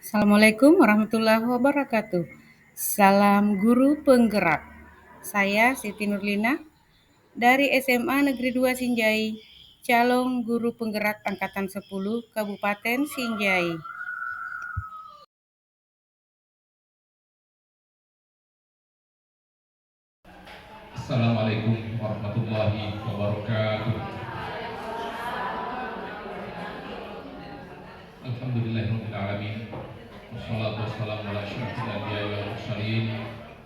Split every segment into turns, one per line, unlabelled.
Assalamualaikum warahmatullahi wabarakatuh. Salam Guru Penggerak. Saya Siti Nurlina dari SMA Negeri 2 Sinjai, calon guru penggerak angkatan 10 Kabupaten Sinjai.
Assalamualaikum warahmatullahi wabarakatuh. Alhamdulillahirabbil alamin. Wassalatu wassalamu ala asyrofil anbiya'i wal mursalin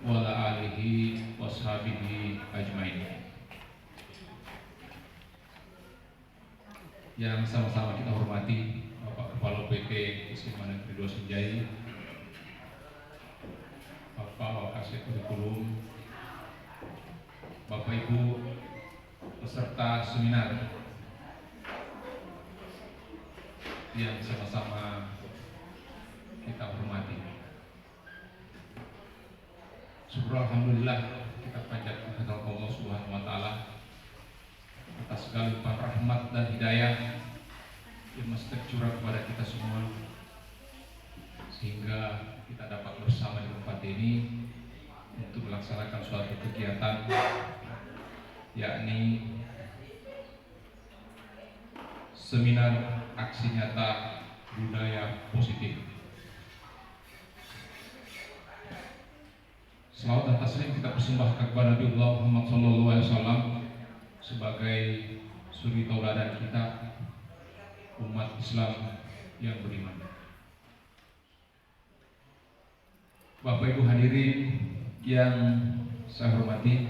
wa ala alihi washabihi ajmain. Yang sama-sama kita hormati Bapak Kepala PT SMA Negeri 2 Sinjai, Bapak Wakasek Kurikulum, Bapak Ibu peserta seminar yang sama-sama kita hormati. Syukur alhamdulillah kita panjatkan kehadirat Allah Subhanahu wa taala atas segala limpahan rahmat dan hidayah yang mesti tercurah kepada kita semua, sehingga kita dapat bersama di tempat ini untuk melaksanakan suatu kegiatan, yakni seminar aksi nyata budaya positif. Selawat dan taslim kita persembahkan kepada Nabi Muhammad SAW sebagai suri tauladan kita umat Islam yang beriman. Bapak Ibu hadirin yang saya hormati,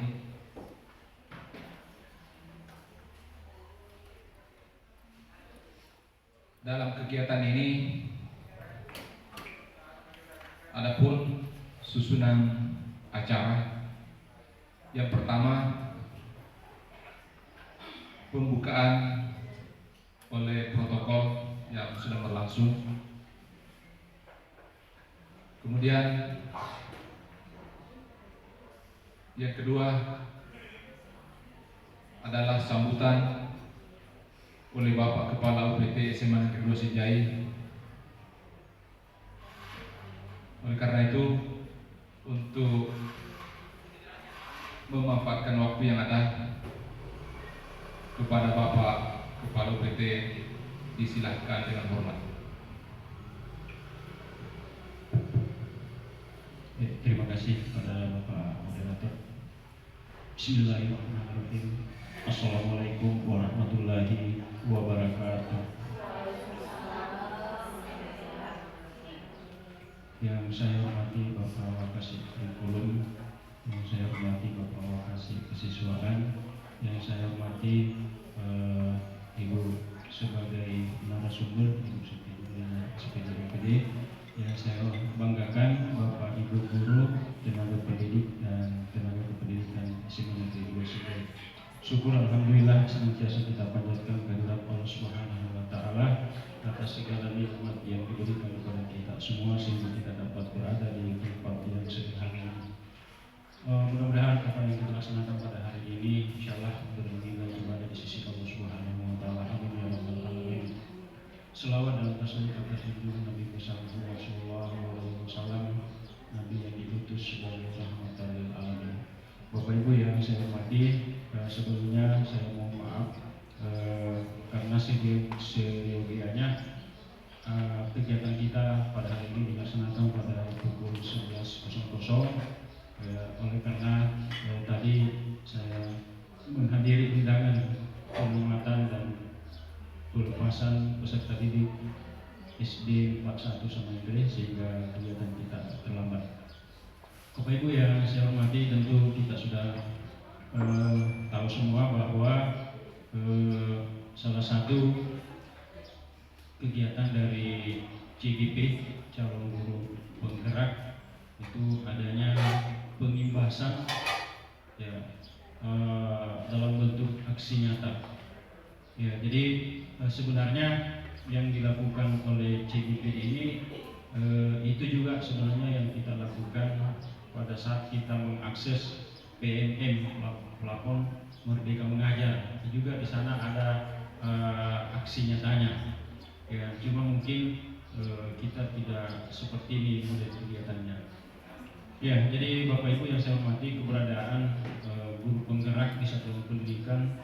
dalam kegiatan ini adapun susunan acara. Yang pertama, pembukaan oleh protokol yang sudah berlangsung. Kemudian yang kedua adalah sambutan oleh Bapak Kepala UPT SMA Negeri 2 Sinjai. Oleh karena itu, untuk memanfaatkan waktu yang ada, kepada Bapak Kepala UPT disilahkan dengan hormat.
Terima kasih kepada Bapak Moderator. Bismillahirrahmanirrahim. Assalamualaikum warahmatullahi wabarakatuh. Yang saya hormati Bapak Wakasek Kurikulum, yang saya hormati Bapak Wakasek Kesiswaan, yang saya hormati Ibu sebagai narasumber, Ibu Sekjen PD, yang saya banggakan Bapak Ibu guru, tenaga pendidik dan tenaga kependidikan SMA Negeri 2 Sinjai. Syukur alhamdulillah senantiasa kita panjatkan kehadirat Allah Subhanahu wa taala atas segala nikmat yang diberikan kepada kita semua sehingga kita dapat berada di tempat yang sederhana ini. Mudah-mudahan apa yang kita laksanakan pada hari ini insyaallah bernilai ibadah di sisi Allah Subhanahu wa taala. Amin ya rabbal alamin. Selawat dan taslim atas junjungan Nabi Muhammad sallallahu alaihi wasallam, Nabi yang diutus sebagai rahmatan lil alamin. Bapak Ibu yang saya hormati, sebelumnya saya mohon maaf karena seyogianya kegiatan kita pada hari ini dilaksanakan pada pukul 11.00. Oleh karena tadi saya menghadiri undangan penghormatan dan pelepasan peserta didik SD 41 Samangkring sehingga kegiatan kita terlambat. Bapak Ibu yang saya hormati, tentu kita sudah tahu semua bahwa salah satu kegiatan dari CGP, calon guru penggerak, itu adanya pengimbasan ya, dalam bentuk aksi nyata. Ya, jadi sebenarnya yang dilakukan oleh CGP ini itu juga sebenarnya yang kita lakukan pada saat kita mengakses PMM, plafon Merdeka Mengajar. Juga di sana ada aksi nyatanya. Ya, cuma mungkin kita tidak seperti ini model kegiatannya. Ya, jadi Bapak Ibu yang saya hormati, keberadaan guru penggerak di satuan pendidikan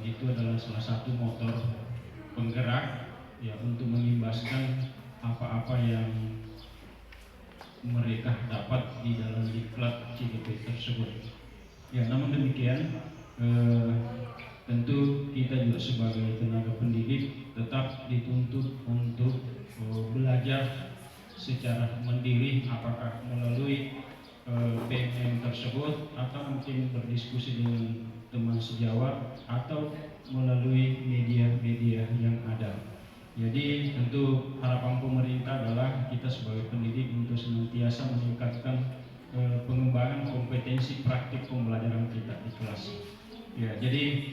itu adalah salah satu motor penggerak ya untuk mengimbaskan apa-apa yang mereka dapat di dalam diklat CGP tersebut. Ya, namun demikian tentu kita juga sebagai tenaga pendidik tetap dituntut untuk belajar secara mandiri, apakah melalui PMM tersebut atau mungkin berdiskusi dengan teman sejawat atau melalui media-media yang ada. Jadi tentu harapan pemerintah adalah kita sebagai pendidik untuk senantiasa meningkatkan pengembangan kompetensi praktik pembelajaran kita di kelas. Ya, jadi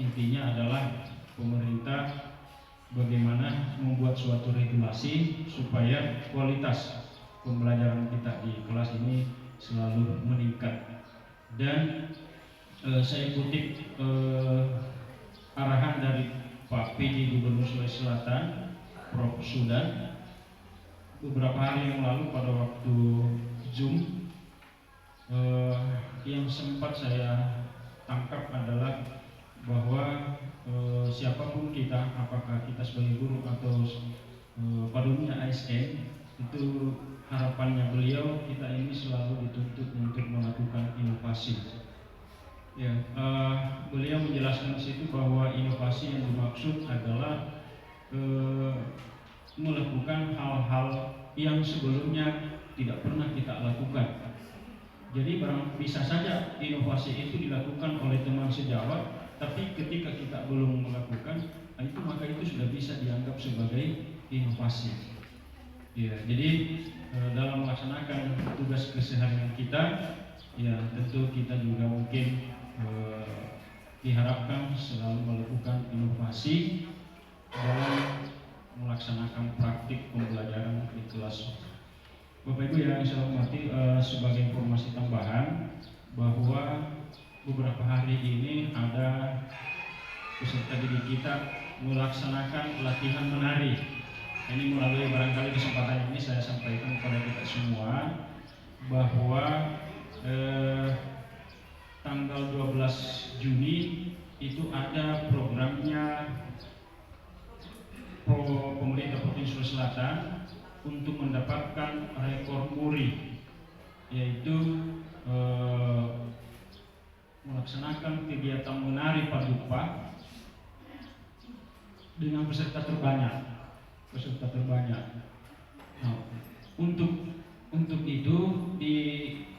intinya adalah pemerintah bagaimana membuat suatu regulasi supaya kualitas pembelajaran kita di kelas ini selalu meningkat. Dan saya kutip arahan dari Pak PJ Gubernur Sulawesi Selatan, Prof. Sudan, beberapa hari yang lalu pada waktu Zoom yang sempat saya tangkap adalah bahwa siapapun kita, apakah kita sebagai guru atau pada umumnya ASN, itu harapannya beliau kita ini selalu dituntut untuk melakukan inovasi. Ya, beliau menjelaskan di situ bahwa inovasi yang dimaksud adalah melakukan hal-hal yang sebelumnya tidak pernah kita lakukan. Jadi bisa saja inovasi itu dilakukan oleh teman sejawat, tapi ketika kita belum melakukan itu, maka itu sudah bisa dianggap sebagai inovasi. Ya, jadi dalam melaksanakan tugas keseharian kita, ya tentu kita juga mungkin diharapkan selalu melakukan inovasi dalam melaksanakan praktik pembelajaran di kelas. Bapak Ibu yang saya hormati, sebagai informasi tambahan bahwa beberapa hari ini ada peserta didik kita melaksanakan latihan menari. Ini melalui barangkali kesempatan ini saya sampaikan kepada kita semua bahwa tanggal 12 Juni itu ada programnya pemerintah Provinsi Sulawesi Selatan untuk mendapatkan rekor muri, yaitu melaksanakan kegiatan menari paduka dengan peserta terbanyak. Nah, untuk itu di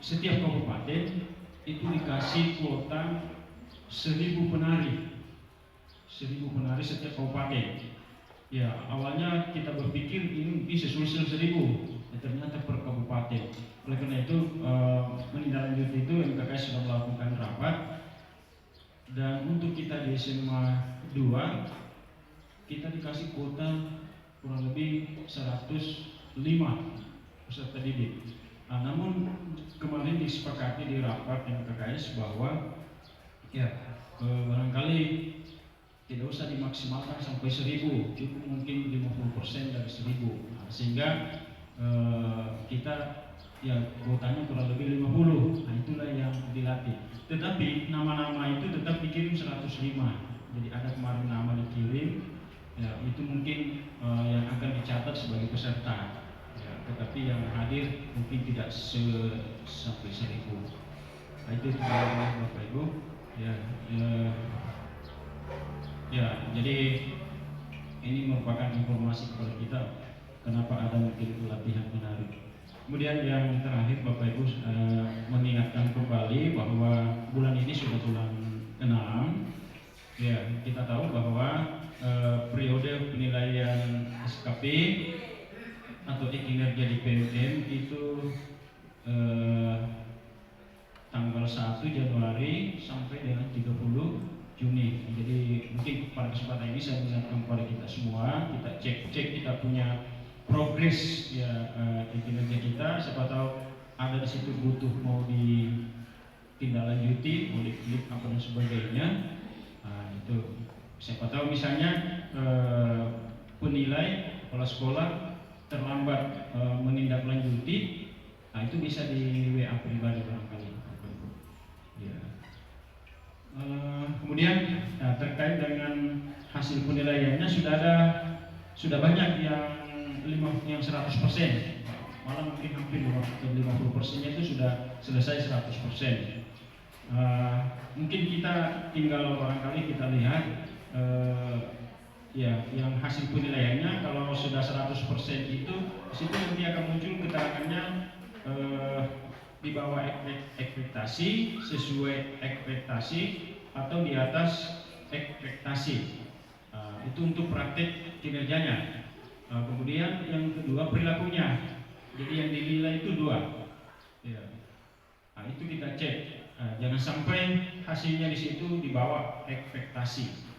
setiap kabupaten itu dikasih kuota 1.000 penari setiap kabupaten. Ya, awalnya kita berpikir ini bisa selesai 1.000, ternyata per kabupaten. Oleh karena itu menindaklanjuti itu MKKS sudah melakukan rapat, dan untuk kita di SMA 2 kita dikasih kuota kurang lebih 105 peserta didik. Namun kemarin disepakati di rapat MKKS bahwa ya barangkali tidak usah dimaksimalkan sampai 1.000, cukup mungkin 50% dari 1.000. Sehingga kita ya kuotanya kurang lebih 50. Nah, itulah yang dilatih. Tetapi nama-nama itu tetap dikirim 105. Jadi ada kemarin nama dikirim, ya itu mungkin yang akan dicatat sebagai peserta. Ya, tetapi yang hadir mungkin tidak sampai 1.000. Nah, itu Bapak Ibu. Ya, jadi ini merupakan informasi kepada kita kenapa ada mungkin pelatihan menarik. Kemudian yang terakhir Bapak Ibu, mengingatkan kembali bahwa bulan ini sudah bulan 6. Ya, kita tahu bahwa periode penilaian SKP atau kinerja di PMM itu tanggal 1 Januari sampai dengan 30 Juni. Jadi mungkin pada kesempatan ini saya mengingatkan kepada kita semua, kita cek kita punya progres ya di kinerja kita. Siapa tahu ada di situ butuh mau ditindaklanjuti, mau diklik apa dan sebagainya. Nah, itu siapa tahu misalnya penilai Kepala sekolah terlambat menindaklanjuti, nah itu bisa di WA pribadi barangkali. Ya. Kemudian terkait dengan hasil penilaiannya sudah banyak yang 100%, malah mungkin hampir 50%-nya itu sudah selesai 100%. Mungkin kita tinggal barangkali kita lihat ya yang hasil penilaiannya. Kalau sudah 100% itu situ nanti akan muncul keterangannya di bawah ekspektasi, sesuai ekspektasi, atau di atas ekspektasi. Itu untuk praktik kinerjanya. Kemudian yang kedua perilakunya. Jadi yang dinilai itu 2. Ya. Nah, itu kita cek. Jangan sampai hasilnya di situ di bawah ekspektasi.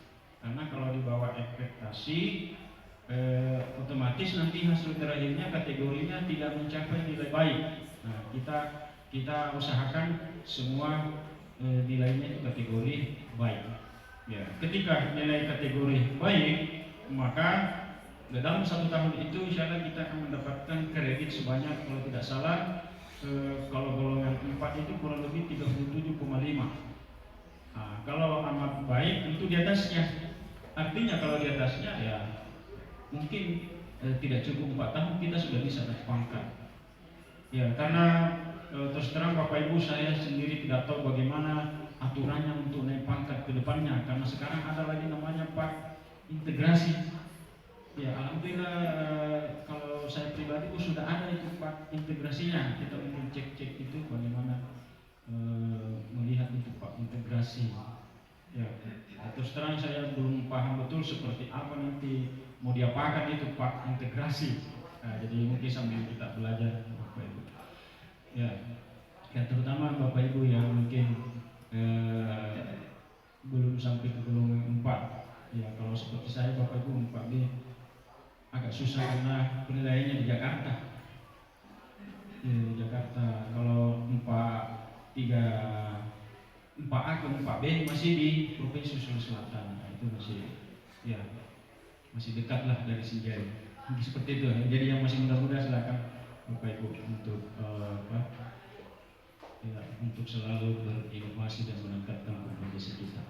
Karena kalau di bawah ekspektasi, otomatis nanti hasil terakhirnya kategorinya tidak mencapai nilai baik. Nah, kita usahakan semua nilainya itu kategori baik. Ya, ketika nilai kategori baik, maka dalam 1 tahun itu insya Allah kita akan mendapatkan kredit sebanyak, kalau tidak salah, kalau golongan 4 itu kurang lebih 37,5. Kalau amat baik itu di atasnya. Artinya kalau di atasnya ya mungkin tidak cukup 4 tahun kita sudah bisa naik pangkat. Ya, karena terus terang Bapak Ibu, saya sendiri tidak tahu bagaimana aturannya untuk naik pangkat ke depannya, karena sekarang ada lagi namanya Pak integrasi. Ya, alhamdulillah kalau saya pribadi sudah ada itu Pak integrasinya. Kita mungkin cek itu bagaimana melihat itu Pak integrasi. Ya, terus terang saya belum paham betul seperti apa nanti mau diapakan itu Pak integrasi. Jadi mungkin sambil kita belajar Bapak Ibu. Ya, terutama Bapak Ibu yang mungkin belum sampai ke golongan 4. Ya, kalau seperti saya Bapak Ibu 4B agak susah karena penilaiannya di Jakarta. Ya, di Jakarta. Kalau 4A ke 4B masih di Provinsi Sulawesi Selatan. Nah, itu masih dekat lah dari Sinjai. Seperti itu. Jadi yang masih muda-muda silakan Bapak Ibu untuk untuk selalu berinovasi dan meningkatkan kompetensi kita.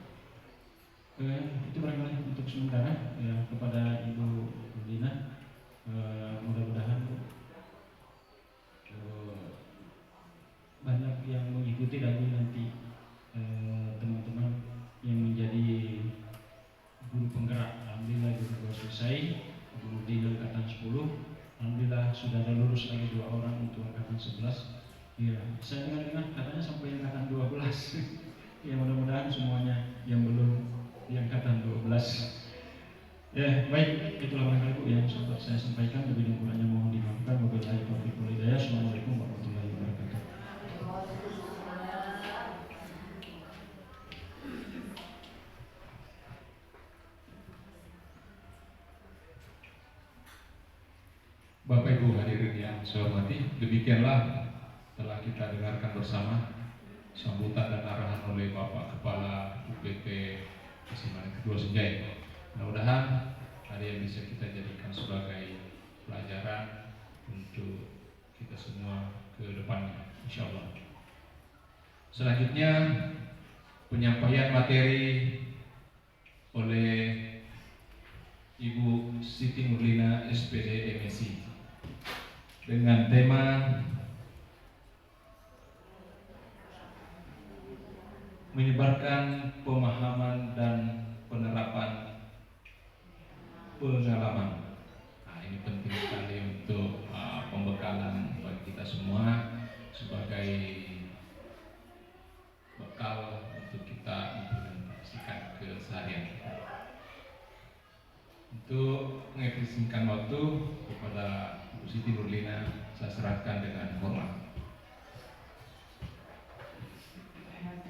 Itu barangkali untuk sementara ya, kepada Ibu Lina. Mudah-mudahan banyak yang mengikuti lagi nanti teman-teman yang menjadi guru penggerak. Alhamdulillah guru selesai, guru di angkatan 10. Alhamdulillah sudah ada lulus lagi 2 orang untuk angkatan 11. Ya, saya dengar katanya sampai angkatan 12. Ya, mudah-mudahan semuanya yang belum di angkatan 12. Ya, baik, itulah barangkali Bu yang sempat saya sampaikan. Lebih dan kurangnya mohon dimaafkan. Wabillahi taufiq wal hidayah. Assalamualaikum warahmatullahi wabarakatuh.
Bapak Ibu hadirin yang saya hormati, demikianlah telah kita dengarkan bersama sambutan dan arahan oleh Bapak Kepala UPT SMA Negeri 2 Sinjai. Mudah-mudahan ada yang bisa kita jadikan sebagai pelajaran untuk kita semua ke depannya, insya Allah. Selanjutnya penyampaian materi oleh Ibu Siti Nurlina SPD MSI dengan tema menyebarkan pemahaman dan penerapan pengalaman. Nah, ini penting sekali untuk pembekalan bagi kita semua sebagai bekal untuk kita implementasikan ke seharian kita. Untuk mengefisienkan waktu kepada Ibu Siti Nurlina, saya serahkan dengan hormat.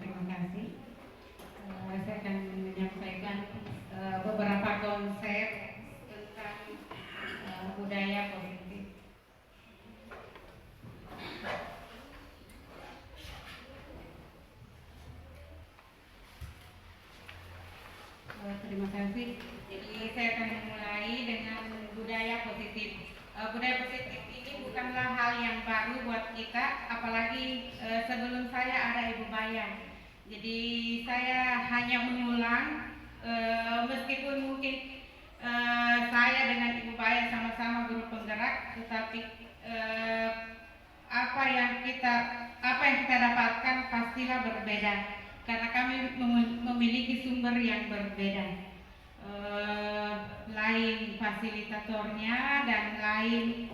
Terima kasih. Saya akan menyampaikan beberapa konsep tentang budaya positif. Terima kasih. Jadi saya akan memulai dengan budaya positif. bukanlah hal yang baru buat kita, apalagi sebelum saya ada Ibu Bayan. Jadi saya hanya mengulang, meskipun mungkin saya dengan Ibu Bayan sama-sama guru penggerak, tetapi apa yang kita dapatkan pastilah berbeda, karena kami memiliki sumber yang berbeda. Lain fasilitatornya dan lain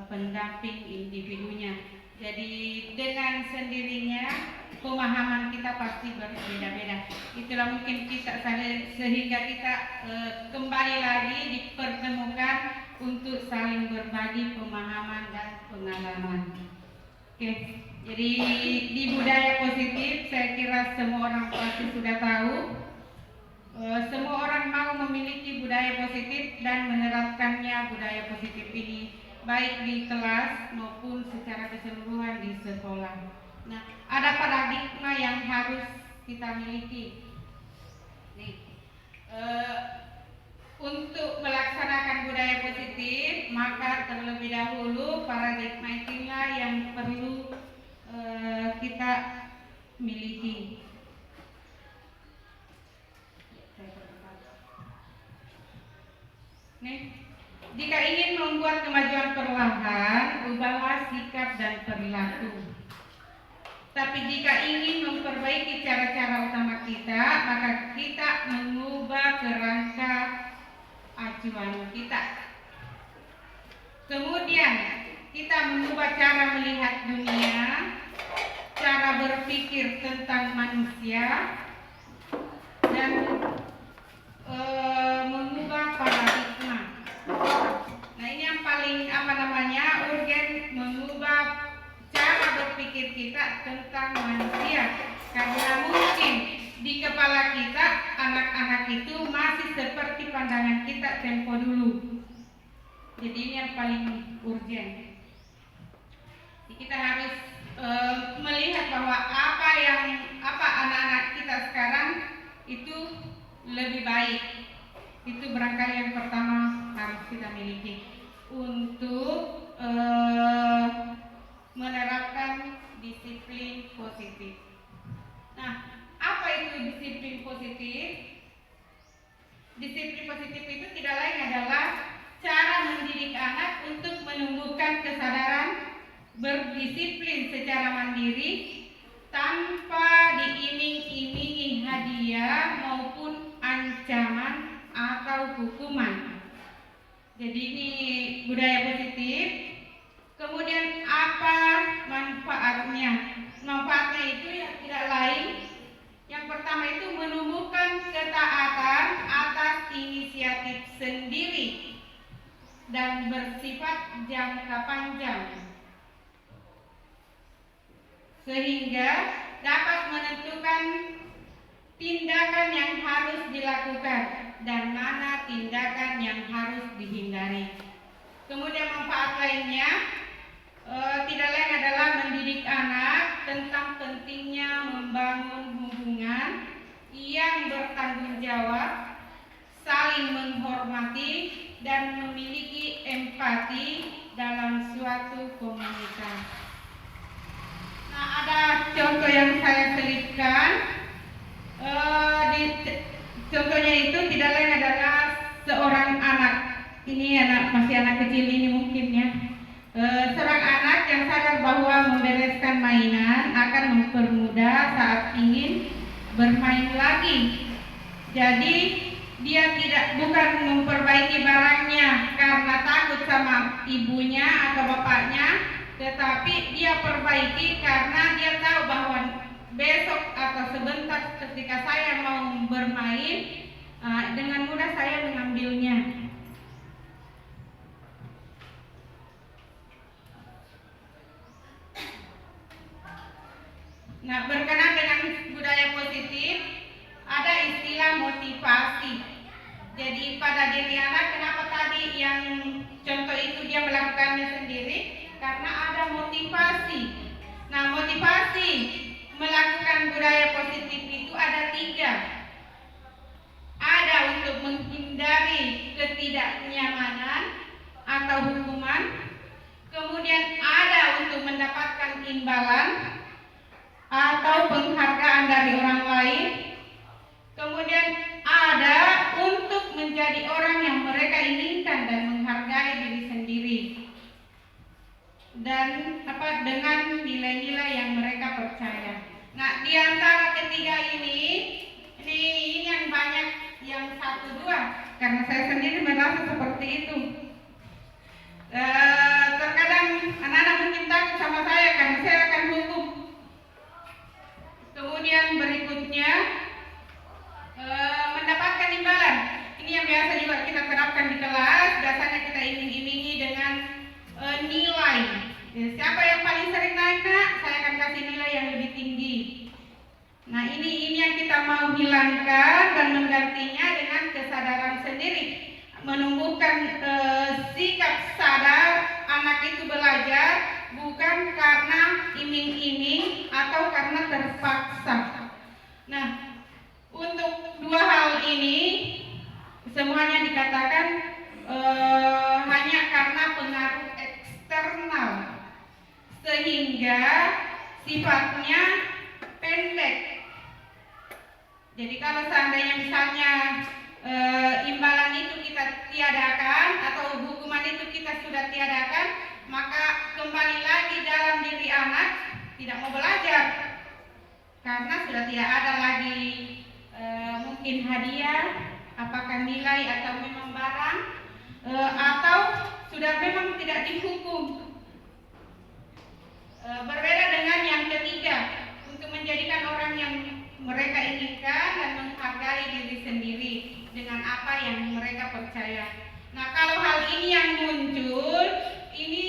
pendamping individunya. Jadi dengan sendirinya pemahaman kita pasti berbeda-beda. Itulah mungkin kita sehingga kita kembali lagi dipertemukan untuk saling berbagi pemahaman dan pengalaman. Oke, jadi di budaya positif saya kira semua orang pasti sudah tahu. Semua orang mau memiliki budaya positif dan menerapkannya budaya positif ini baik di kelas maupun secara keseluruhan di sekolah. Nah, ada paradigma yang harus kita miliki. Nih, untuk melaksanakan budaya positif, maka terlebih dahulu paradigma itulah yang perlu kita miliki. Nih, jika ingin membuat kemajuan perlahan, ubahlah sikap dan perilaku. Tapi jika ingin memperbaiki cara-cara utama kita, maka kita mengubah kerangka acuan kita. Kemudian kita mengubah cara melihat dunia, cara berpikir tentang manusia, dan mengubah paradigma. Nah, ini yang paling urgen, mengubah cara berpikir kita tentang manusia, karena mungkin di kepala kita anak-anak itu masih seperti pandangan kita tempo dulu. Jadi ini yang paling urgen. Jadi kita harus melihat bahwa apa anak-anak kita sekarang itu lebih baik. Itu barangkali yang pertama harus kita miliki untuk menerapkan disiplin positif. Nah, apa itu disiplin positif? Disiplin positif itu tidak lain adalah cara mendidik anak untuk menumbuhkan kesadaran berdisiplin secara mandiri tanpa diiming-imingi hadiah maupun ancaman atau hukuman. Jadi ini budaya positif. Kemudian apa manfaatnya? Manfaatnya itu yang tidak lain. Yang pertama itu menumbuhkan ketaatan atas inisiatif sendiri dan bersifat jangka panjang, sehingga dapat menentukan tindakan yang harus dilakukan dan mana tindakan yang harus dihindari. Kemudian manfaat lainnya tidak lain adalah mendidik anak tentang pentingnya membangun hubungan yang bertanggung jawab, saling menghormati, dan memiliki empati dalam suatu komunitas. Nah, ada contoh yang saya selipkan. Contohnya itu tidak lain adalah seorang anak. Ini masih anak kecil ini mungkin ya. Seorang anak yang sadar bahwa membereskan mainan akan mempermudah saat ingin bermain lagi. Jadi dia bukan memperbaiki barangnya karena takut sama ibunya atau bapaknya, tetapi dia perbaiki karena dia tahu bahwa besok atau sebentar ketika saya mau bermain, dengan mudah saya mengambilnya. Nah, berkenaan dengan budaya positif, ada istilah motivasi. Jadi pada diri anak, kenapa tadi yang contoh itu dia melakukannya sendiri? Karena ada motivasi. Nah, motivasi melakukan budaya positif itu ada 3. Ada untuk menghindari ketidaknyamanan atau hukuman, kemudian kemudian ada untuk mendapatkan imbalan atau penghargaan dari orang lain, kemudian ada untuk menjadi orang yang mereka inginkan dan menghargai diri sendiri, dan dengan nilai-nilai yang mereka percaya. Nah, di antara ketiga ini yang banyak yang satu dua, karena saya sendiri merasa seperti itu. Terkadang anak-anak mungkin takut sama saya karena saya akan hukum. Kemudian berikutnya mendapatkan imbalan. Ini yang biasa juga kita terapkan di kelas. Biasanya kita iming-imingi dengan nilai. Siapa yang paling sering naik, Nak? Saya akan kasih nilai yang lebih tinggi. Nah, ini yang kita mau hilangkan dan menggantinya dengan kesadaran sendiri, menumbuhkan sikap sadar anak itu belajar bukan karena iming-iming atau karena terpaksa. Nah, untuk dua hal ini semuanya dikatakan hanya karena pengaruh eksternal, sehingga sifatnya pendek. Jadi kalau seandainya misalnya imbalan itu kita tiadakan atau hukuman itu kita sudah tiadakan, maka kembali lagi dalam diri anak tidak mau belajar karena sudah tidak ada lagi mungkin hadiah, apakah nilai atau memang barang, atau sudah memang tidak dihukum. Berbeda dengan yang ketiga, untuk menjadikan orang yang mereka inginkan dan menghargai diri sendiri dengan apa yang mereka percaya. Nah, kalau hal ini yang muncul, ini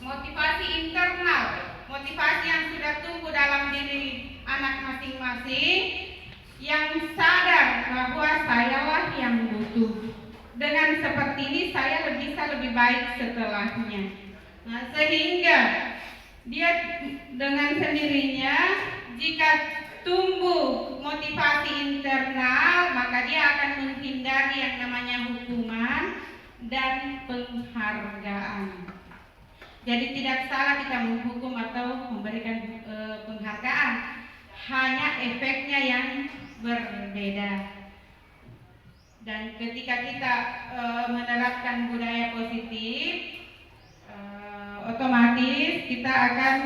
motivasi internal, motivasi yang sudah tumbuh dalam diri anak masing-masing, yang sadar bahwa sayalah yang butuh. Dengan seperti ini saya bisa lebih baik setelahnya. Nah, sehingga dia dengan sendirinya, jika tumbuh motivasi internal, maka dia akan menghindari yang namanya hukuman dan penghargaan. Jadi tidak salah kita menghukum atau memberikan penghargaan, hanya efeknya yang berbeda. Dan ketika kita menerapkan budaya positif, otomatis kita akan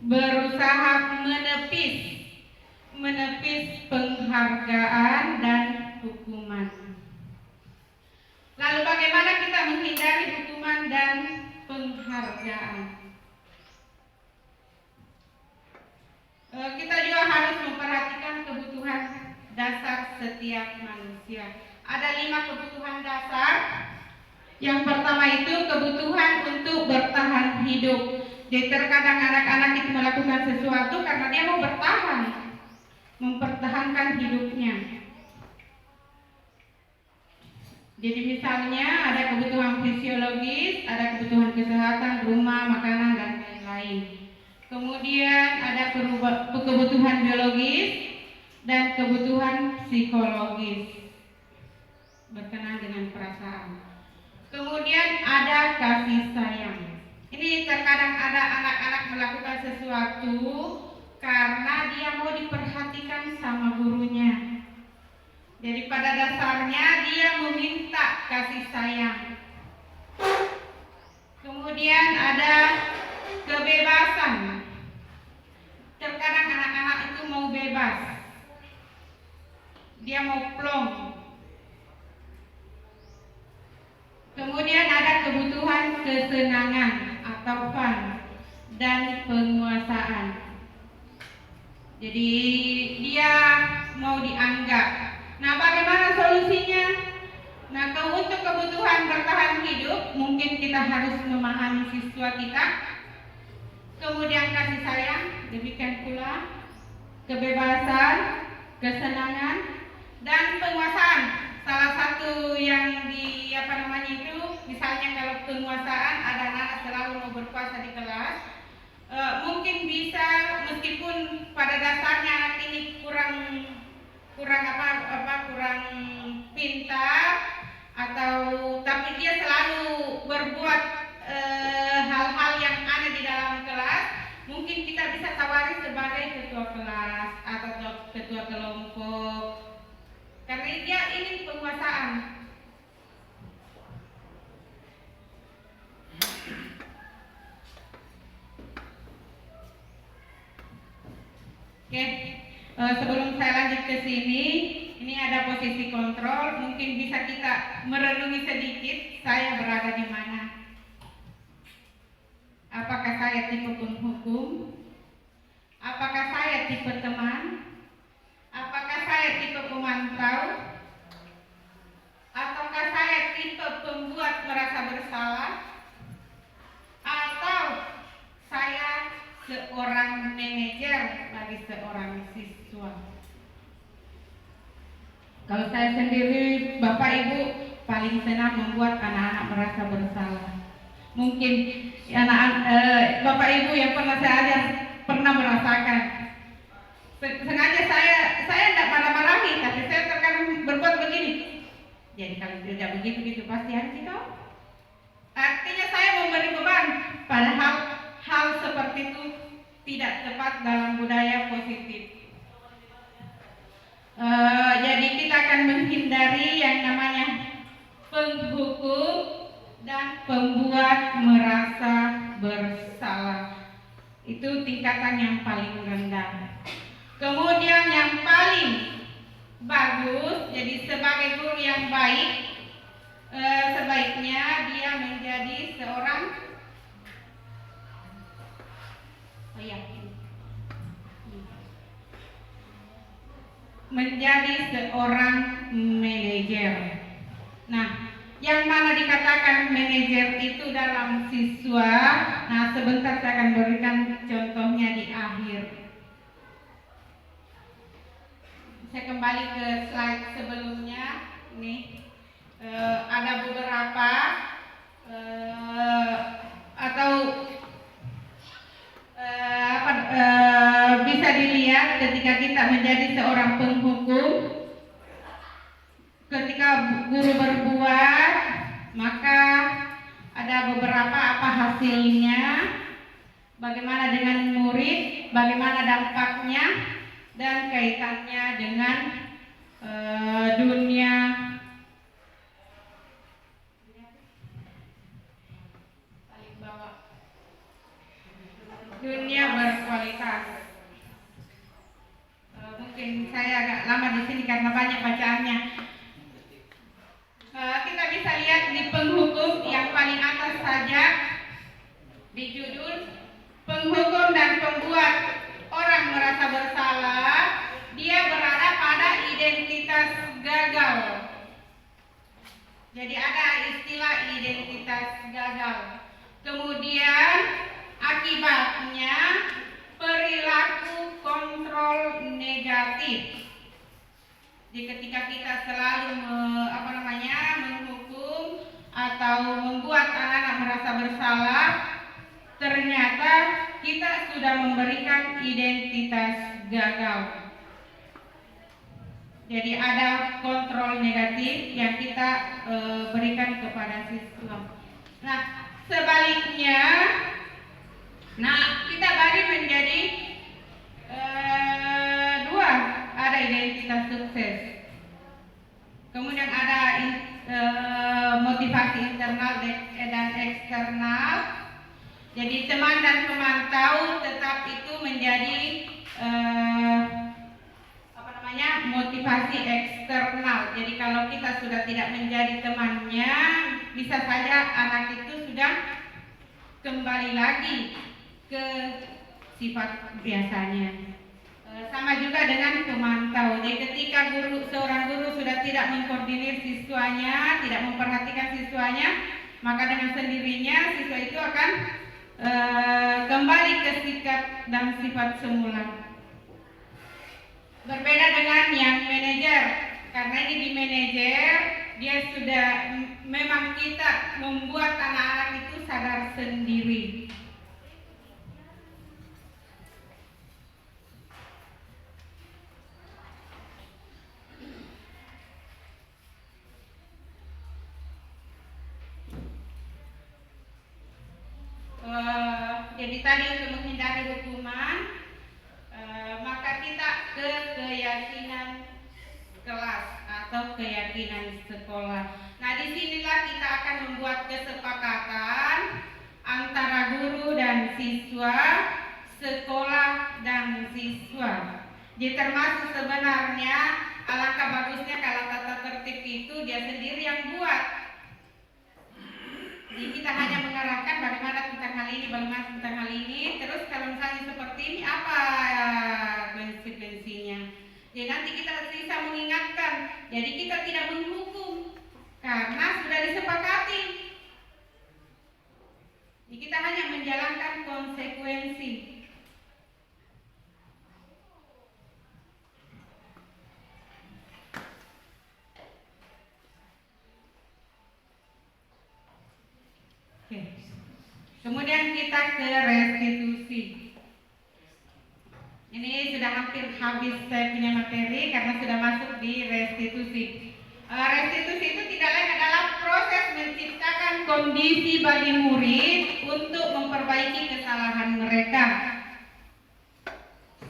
berusaha menepis penghargaan dan hukuman. Lalu bagaimana kita menghindari hukuman dan penghargaan? Kita juga harus memperhatikan kebutuhan dasar setiap manusia. Ada 5 kebutuhan dasar. Yang pertama itu kebutuhan untuk bertahan hidup. Jadi terkadang anak-anak itu melakukan sesuatu karena dia mau bertahan, mempertahankan hidupnya. Jadi misalnya ada kebutuhan fisiologis, ada kebutuhan kesehatan, rumah, makanan, dan lain-lain. Kemudian ada kebutuhan biologis dan kebutuhan psikologis, berkenaan dengan perasaan. Kemudian ada kasih sayang. Ini terkadang ada anak-anak melakukan sesuatu karena dia mau diperhatikan sama gurunya. Jadi pada dasarnya dia meminta kasih sayang. Kemudian ada kebebasan. Terkadang anak-anak itu mau bebas, dia mau plong. Kemudian ada kebutuhan kesenangan atau fun dan penguasaan. Jadi dia mau dianggap. Nah, bagaimana solusinya? Nah, untuk kebutuhan bertahan hidup, mungkin kita harus memahami siswa kita. Kemudian kasih sayang, demikian pula kebebasan, kesenangan, dan penguasaan. Salah satu yang misalnya kalau penguasaan, ada anak selalu mau berkuasa di kelas, mungkin bisa, meskipun pada dasarnya anak ini kurang pintar, tapi dia selalu
Oke, sebelum saya lanjut ke sini, ini ada posisi kontrol. Mungkin bisa kita merenungi sedikit, saya berada di mana. Apakah saya tipe penghukum? Apakah saya tipe teman? Apakah saya tipe pemantau? Ataukah saya tipe pembuat merasa bersalah? Atau saya seorang manajer bagi seorang siswa? Kalau saya sendiri, Bapak Ibu paling senang membuat anak-anak merasa bersalah. Mungkin Bapak Ibu yang pernah saya ajar pernah merasakan. Sengaja saya tidak marah-marahi, tapi saya terkadang berbuat begini. Jadi kalau tidak begitu pasti harus tahu. Artinya saya memberi beban, padahal hal seperti itu tidak tepat dalam budaya positif. Jadi kita akan menghindari yang namanya penghukum dan pembuat merasa bersalah. Itu tingkatan yang paling rendah. Kemudian yang paling bagus, jadi sebagai guru yang baik, sebaiknya dia menjadi seorang manajer. Nah, yang mana dikatakan manajer itu dalam siswa. Nah, sebentar saya akan berikan contohnya di akhir. Saya kembali ke slide sebelumnya. Nih, ada beberapa bisa dilihat ketika kita menjadi seorang penghukum. Ketika guru berbuat, maka ada beberapa apa hasilnya, bagaimana dengan murid, bagaimana dampaknya, dan kaitannya dengan dunia berkualitas. Mungkin saya agak lama di sini karena banyak bacaannya. Kita bisa lihat di penghukum yang paling atas saja di judul penghukum dan pembuat orang merasa bersalah. Dia berada pada identitas gagal. Jadi ada istilah identitas gagal. Kemudian akibatnya perilaku kontrol negatif. Jadi ketika kita selalu menghukum atau membuat anak-anak merasa bersalah, ternyata kita sudah memberikan identitas gagal. Jadi ada kontrol negatif yang kita berikan kepada siswa. Nah, sebaliknya, kita bagi menjadi dua. Ada identitas sukses, kemudian ada motivasi internal dan eksternal. Jadi teman dan pemantau tetap itu menjadi motivasi eksternal. Jadi kalau kita sudah tidak menjadi temannya, bisa saja anak itu sudah kembali lagi ke sifat biasanya. Sama juga dengan pemantau. Jadi ketika seorang guru sudah tidak mengkoordinir siswanya, tidak memperhatikan siswanya, maka dengan sendirinya siswa itu akan kembali ke sikap dan sifat semula. Berbeda dengan yang manajer, karena ini di manajer dia sudah memang kita membuat anak-anak itu sadar sendiri. Jadi tadi untuk menghindari hukuman, maka kita ke keyakinan kelas atau keyakinan sekolah. Nah, disinilah kita akan membuat kesepakatan antara guru dan siswa, sekolah dan siswa. Jadi termasuk sebenarnya alangkah bagusnya kalau tata tertib itu dia sendiri yang buat. Jadi kita hanya mengarahkan bagaimana tentang hal ini, bagaimana tentang hal ini. Terus kalau misalnya seperti ini apa konsekuensinya? Jadi nanti kita bisa mengingatkan. Jadi kita tidak menghukum karena sudah disepakati. Jadi kita hanya menjalankan konsekuensi. Oke. Kemudian kita ke restitusi. Ini sudah hampir habis saya punya materi karena sudah masuk di restitusi. Restitusi itu tidak lain adalah proses menciptakan kondisi bagi murid untuk memperbaiki kesalahan mereka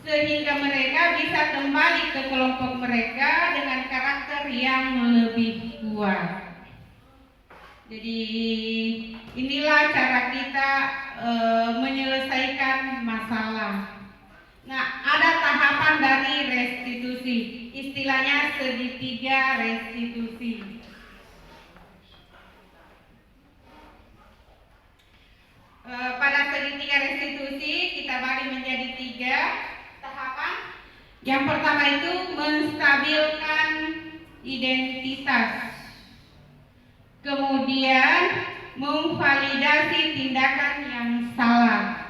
sehingga mereka bisa kembali ke kelompok mereka dengan karakter yang lebih kuat. Jadi inilah cara kita menyelesaikan masalah. Nah, ada tahapan dari restitusi, istilahnya segitiga restitusi. Pada segitiga restitusi kita bagi menjadi 3 tahapan. Yang pertama itu menstabilkan identitas. Kemudian memvalidasi tindakan yang salah.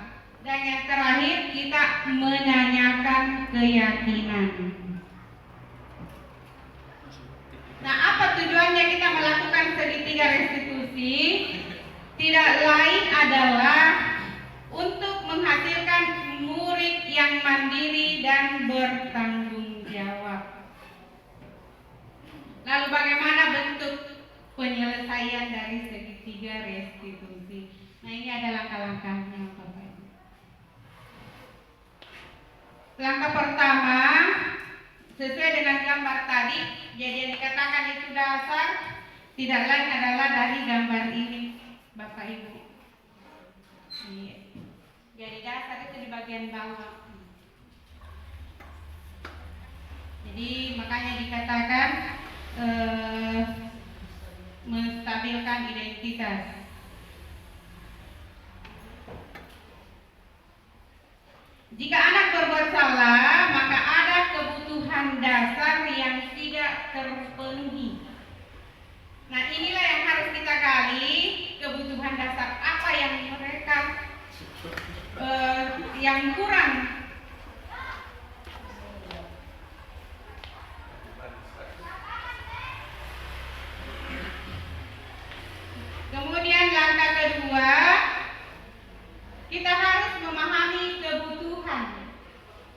Dan yang terakhir kita menanyakan keyakinan. Nah, apa tujuannya kita melakukan segitiga restitusi? Tidak lain adalah untuk menghasilkan murid yang mandiri dan bertanggung jawab. Lalu bagaimana bentuk penyelesaian dari segitiga restitusi? Nah, ini ada langkah-langkahnya, Bapak Ibu. Langkah pertama, sesuai dengan gambar tadi, jadi yang dikatakan itu dasar tidak lain adalah dari gambar ini, Bapak Ibu. Iya. Jadi dasar itu di bagian bawah. Jadi makanya dikatakan menstabilkan identitas. Jika anak berbuat salah, maka ada kebutuhan dasar yang tidak terpenuhi. Nah, inilah yang harus kita gali, kebutuhan dasar apa yang mereka yang kurang. Kemudian langkah kedua, kita harus memahami kebutuhan.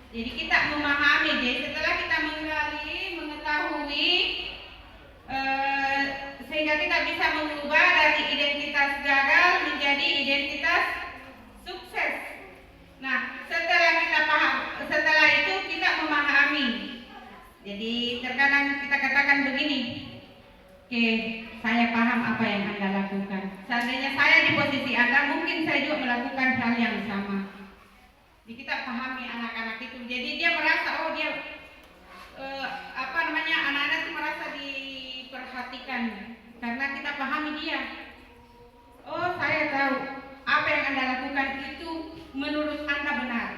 Jadi kita memahami, jadi setelah kita menggali, mengetahui, sehingga kita bisa mengubah dari identitas gagal menjadi identitas sukses. Nah, setelah kita paham, setelah itu kita memahami. Jadi terkadang kita katakan begini, oke, saya paham apa yang Anda lakukan. Seandainya saya di posisi Anda, mungkin saya juga melakukan hal yang sama. Jadi kita pahami anak-anak itu. Jadi dia merasa, oh dia anak-anak itu merasa diperhatikan karena kita pahami dia. Oh, saya tahu apa yang Anda lakukan itu menurut Anda benar.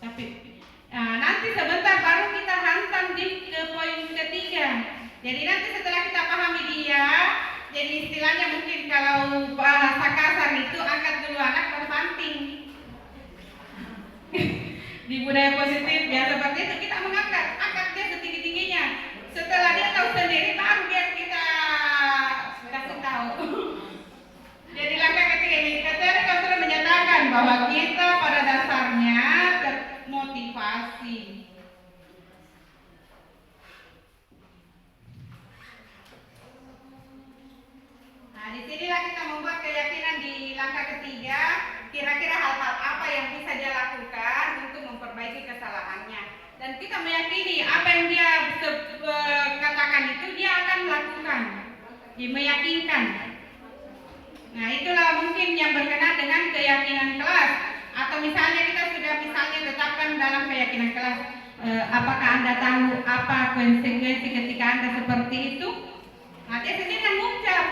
Tapi nanti sebentar baru kita hantam ke poin ketiga. Jadi nanti setelah kita pahami dia, jadi istilahnya mungkin kalau bahasa kasar itu angkat dulu anak baru banting. Di budaya positif ya seperti itu, kita angkat dia setinggi-tingginya. Setelah dia tahu sendiri baru dia kita kasih tahu. Jadi langkah ketiga ini, Kateri sudah menyatakan bahwa kita pada dasarnya termotivasi. Nah, disinilah kita membuat keyakinan di langkah ketiga, kira-kira hal-hal apa yang bisa dia lakukan untuk memperbaiki kesalahannya. Dan kita meyakini apa yang dia katakan itu dia akan lakukan, dia meyakinkan. Nah, itulah mungkin yang berkenaan dengan keyakinan kelas. Atau misalnya kita sudah misalnya tetapkan dalam keyakinan kelas. Apakah Anda tahu apa konsekuensi ketika Anda seperti itu? Nah, dia sendiri yang mengucap.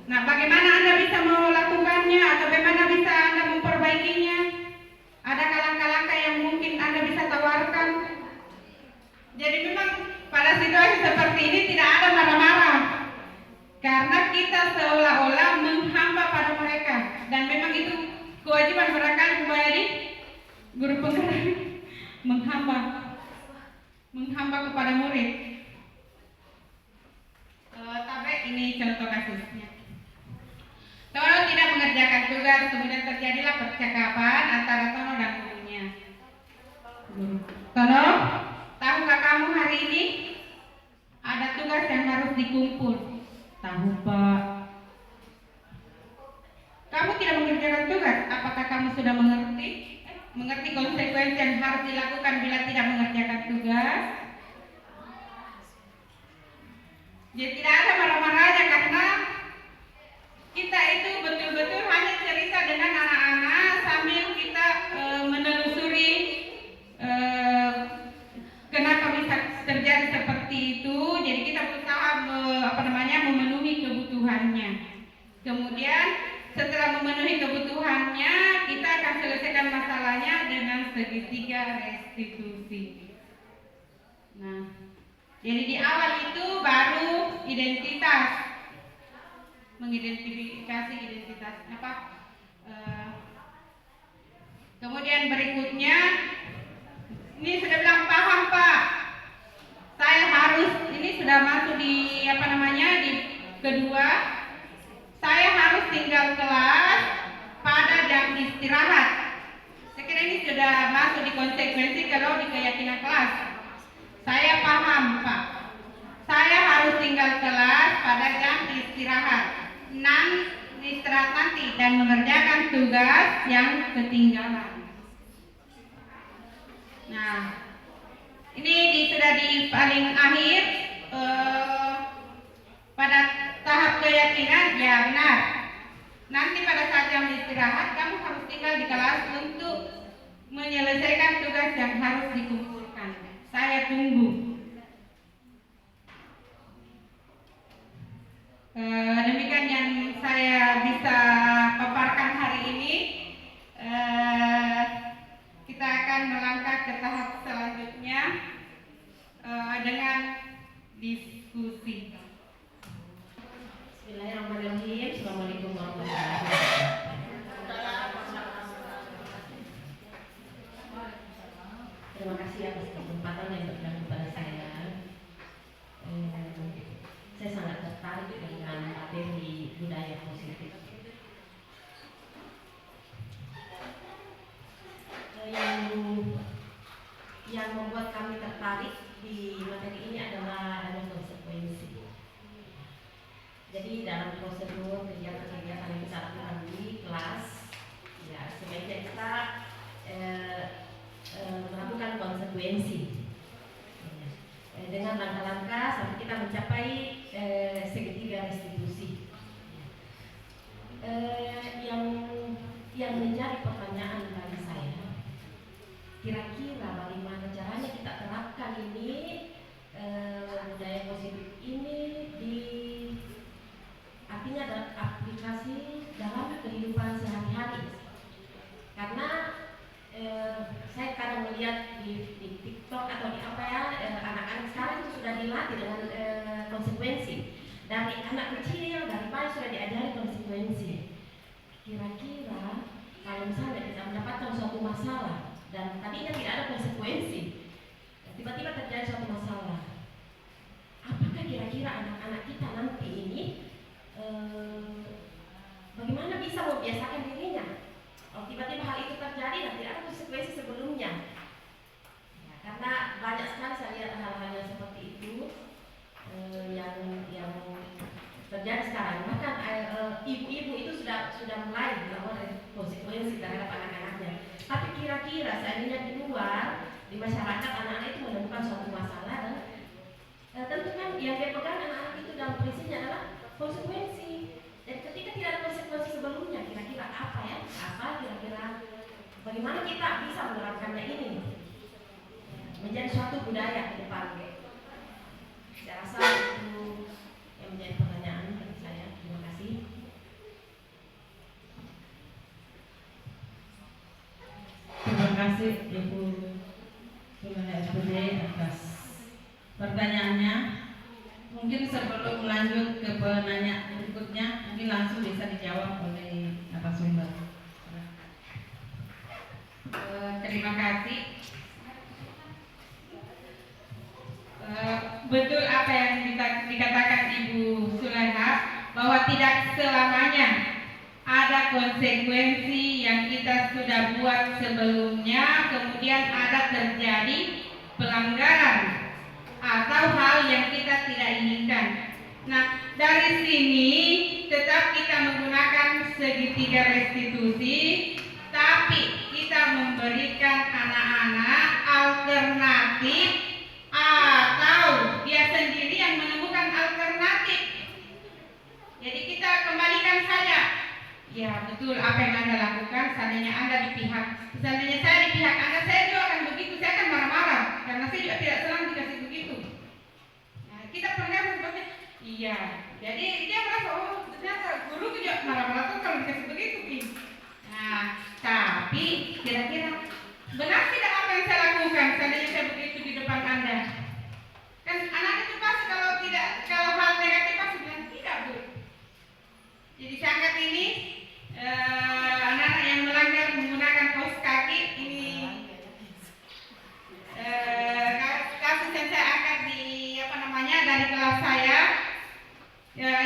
Nah, bagaimana Anda bisa melakukannya atau bagaimana bisa Anda memperbaikinya? Ada langkah-langkah yang mungkin Anda bisa tawarkan. Jadi memang pada situasi seperti ini tidak ada marah-marah, karena kita seolah-olah menghamba pada mereka, dan memang itu kewajiban barangkali menjadi guru penggerak, menghamba kepada murid. Tapi ini contoh kasusnya. Tono tidak mengerjakan tugas, kemudian terjadilah percakapan antara Tono dan gurunya. Tono, tahukah kamu hari ini ada tugas yang harus dikumpul? Tahu, Pak. Kamu tidak mengerjakan tugas, apakah kamu sudah mengerti? Mengerti konsekuensi yang harus dilakukan bila tidak mengerjakan tugas? Jadi tidak ada marah-marahnya, karena kita itu betul-betul hanya cerita dengan anak-anak sambil kita menelusuri kenapa bisa terjadi seperti itu. Jadi kita berusaha memenuhi kebutuhannya. Kemudian setelah memenuhi kebutuhannya, kita akan selesaikan masalahnya dengan segitiga restitusi. Nah, jadi di awal itu baru identitas, mengidentifikasi identitas apa. Kemudian berikutnya, ini sudah bilang paham Pak, saya harus, ini sudah masuk di di kedua, saya harus tinggal kelas pada jam istirahat. Saya kira ini sudah masuk di konsekuensi kalau di keyakinan kelas. Saya paham Pak, saya harus tinggal kelas pada jam istirahat istirahat nanti dan mengerjakan tugas yang ketinggalan. Nah, ini sudah di paling akhir pada tahap keyakinan, ya benar. Nanti pada saat jam istirahat kamu harus tinggal di kelas untuk menyelesaikan tugas yang harus dikumpulkan. Saya tunggu. Demikian yang saya bisa paparkan hari ini. Kita akan melangkah ke tahap selanjutnya dengan diskusi.
Bismillahirrahmanirrahim. Assalamualaikum warahmatullahi wabarakatuh. Terima kasih atas kesempatan yang diberikan kepada saya. Saya sangat tertarik dengan materi budaya positif. Yang membuat kami tertarik di materi ini adalah ada konsekuensi. Jadi dalam prosedur kegiatan-kegiatan yang kita lakukan di kelas, ya sebaiknya kita melakukan konsekuensi dengan langkah-langkah sampai kita mencapai segitiga restitusi. Yang menjadi pertanyaan bagi saya, kira-kira bagaimana caranya kita terapkan ini budaya positif ini di artinya ada aplikasi dalam kehidupan sehari-hari. Karena saya kadang melihat di TikTok atau di apa ya, anak-anak sekarang itu sudah dilatih dengan konsekuensi. Dari anak kecil, dari bayi sudah diajari konsekuensi. Kira-kira kalau misalnya kita mendapatkan suatu masalah dan tadinya tidak ada konsekuensi, tiba-tiba terjadi suatu masalah, apakah kira-kira anak-anak kita nanti ini bagaimana bisa membiasakan dirinya? Kalau tiba-tiba hal itu terjadi dan tidak ada konsekuensi sebelumnya, ya, karena banyak sekali saya lihat hal-hal yang seperti itu yang terjadi sekarang. Bahkan ibu-ibu itu sudah mulai melakukan konsekuensi terhadap anak-anaknya. Tapi kira-kira seandainya di luar, di masyarakat, anak-anak itu menemukan suatu masalah dan tentu kan yang dia pegang anak-anak itu dalam prinsipnya adalah konsekuensi. Dan ketika tidak ada konsekuensi sebelumnya, kira-kira apa ya? Apa kira-kira bagaimana kita bisa menerapkannya ini menjadi suatu budaya ke depan. Saya rasa itu yang menjadi pertanyaan bagi saya. Terima kasih.
Terima kasih Ibu Sulaiha SPD atas pertanyaannya. Mungkin sebelum lanjut ke penanya berikutnya, mungkin langsung bisa dijawab oleh narasumber.
Terima kasih. Betul apa yang dikatakan Ibu Sulaiha, bahwa tidak selamanya ada konsekuensi yang kita sudah buat sebelumnya, kemudian ada terjadi pelanggaran atau hal yang kita tidak inginkan. Nah, dari sini tetap kita menggunakan segitiga restitusi, tapi kita memberikan anak-anak alternatif atau dia sendiri yang menemukan alternatif. Jadi kita kembalikan saja. Ya betul apa yang Anda lakukan. Seandainya saya di pihak Anda, saya juga akan begitu. Saya akan marah-marah karena saya juga tidak senang dikasih begitu. Nah, kita pernah seperti iya. Jadi dia merasa oh ternyata guru juga marah-marah tuh kalau dikasih begitu. Nah, tapi kira-kira benar tidak apa yang saya lakukan seandainya saya begitu di depan Anda? Kan anak itu pasti kalau hal negatif pasti bilang tidak, Bu. Jadi saya angkat ini anak-anak yang melanggar menggunakan kaos kaki ini kasus yang saya angkat dari kelas saya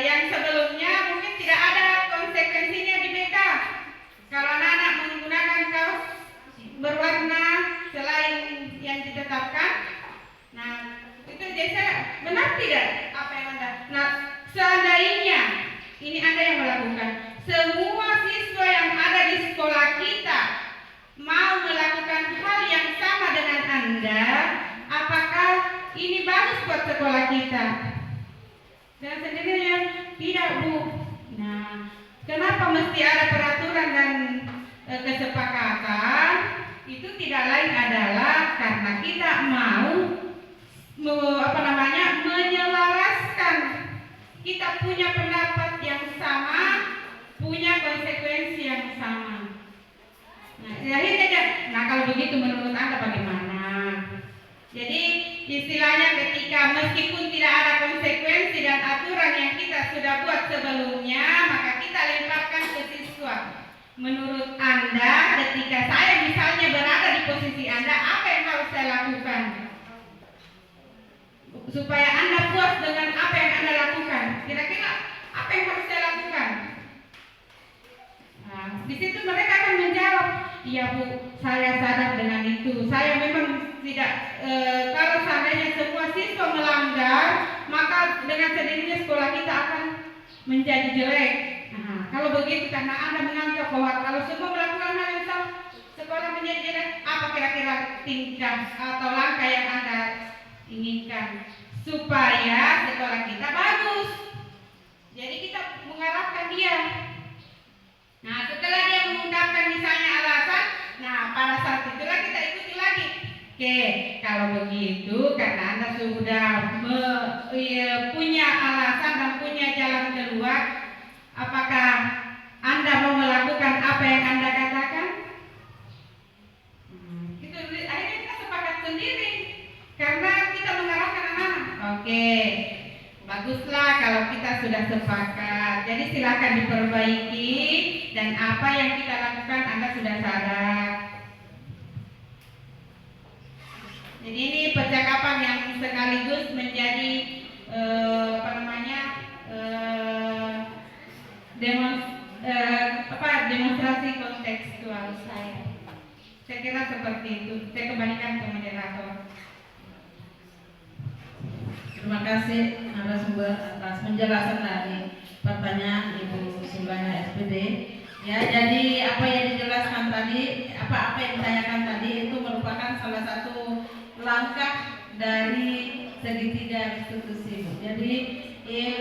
yang sebelumnya mungkin tidak ada konsekuensinya di BK. Kalau anak-anak menggunakan kaos berwarna selain yang ditetapkan, nah itu jadi benar tidak apa yang Anda. Nah seandainya ini Anda yang melakukan, semua siswa yang ada di sekolah kita mau melakukan hal yang sama dengan Anda, apakah ini bagus buat sekolah kita? Dan sendirinya tidak, Bu. Nah, kenapa mesti ada peraturan dan kesepakatan? Itu tidak lain adalah karena kita mau menyelaraskan. Kita punya pendapat yang sama, punya konsekuensi yang sama. Nah, akhirnya, kalau begitu menurut Anda bagaimana? Jadi istilahnya ketika meskipun tidak ada konsekuensi dan aturan yang kita sudah buat sebelumnya, maka kita lemparkan ke siswa. Menurut Anda, ketika saya misalnya berada di posisi Anda, apa yang harus saya lakukan? Supaya Anda puas dengan apa yang Anda lakukan. Kira-kira apa yang harus saya lakukan? Nah, di situ mereka akan menjawab, iya Bu, saya sadar dengan itu. Saya memang tidak, kalau seandainya semua siswa melanggar, maka dengan sendirinya sekolah kita akan menjadi jelek. Nah, kalau begitu karena Anda menganggap bahwa kalau semua melakukan hal yang sama, sekolah menjadi jelek, apa kira-kira tingkah atau langkah yang Anda inginkan supaya sekolah kita bagus? Jadi kita mengarahkan dia. Nah, setelah dia mengungkapkan misalnya alasan, nah pada saat itulah kita ikuti lagi. Oke, kalau begitu karena Anda sudah punya alasan dan punya jalan keluar, apakah Anda mau melakukan apa yang Anda katakan? Gitu, akhirnya kita sepakat sendiri karena kita mengarahkan anak-anak. Oke, baguslah kalau kita sudah sepakat. Jadi silakan diperbaiki dan apa yang kita lakukan Anda sudah sadar. Jadi ini percakapan yang sekaligus menjadi demonstrasi kontekstual saya. Saya kira seperti itu. Saya kembalikan ke moderator.
Terima kasih narasumber atas penjelasan dari pertanyaan Ibu Sulaiha SPD. Ya, jadi apa yang dijelaskan tadi, apa yang ditanyakan tadi itu merupakan salah satu langkah dari segitiga restitusi. Jadi